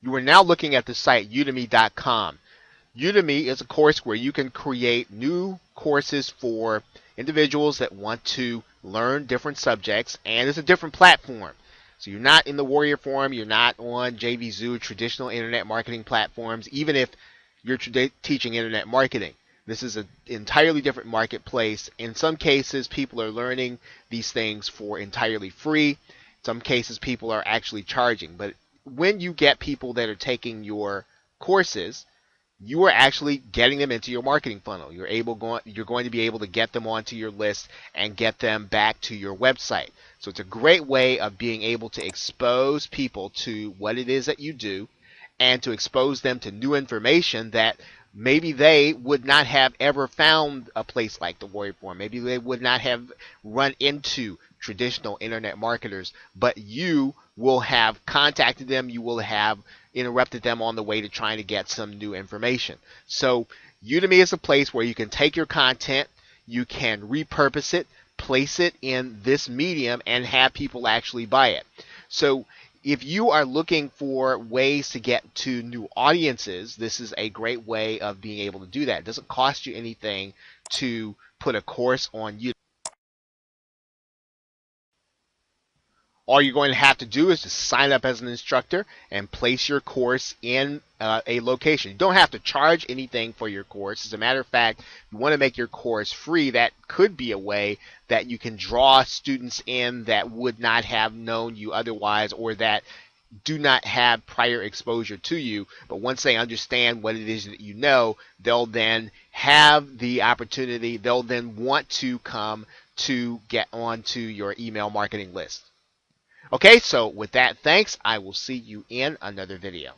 You are now looking at the site udemy.com. Udemy is a course where you can create new courses for individuals that want to learn different subjects, and it's a different platform. So you're not in the Warrior Forum, you're not on JVZoo, traditional internet marketing platforms, even if you're teaching internet marketing. This is an entirely different marketplace. In some cases, people are learning these things for entirely free. In some cases, people are actually charging. But when you get people that are taking your courses, you are actually getting them into your marketing funnel. You're going to be able to get them onto your list and get them back to your website. So it's a great way of being able to expose people to what it is that you do and to expose them to new information that maybe they would not have ever found a place like the Warrior Forum. Maybe they would not have run into traditional internet marketers, but you will have contacted them, you will have interrupted them on the way to trying to get some new information. So Udemy is a place where you can take your content, you can repurpose it, place it in this medium, and have people actually buy it. So if you are looking for ways to get to new audiences, this is a great way of being able to do that. It doesn't cost you anything to put a course on Udemy. All you're going to have to do is just sign up as an instructor and place your course in a location. You don't have to charge anything for your course. As a matter of fact, if you want to make your course free, that could be a way that you can draw students in that would not have known you otherwise, or that do not have prior exposure to you. But once they understand what it is that you know, they'll then have the opportunity, they'll then want to come to get onto your email marketing list. Okay, so with that, thanks. I will see you in another video.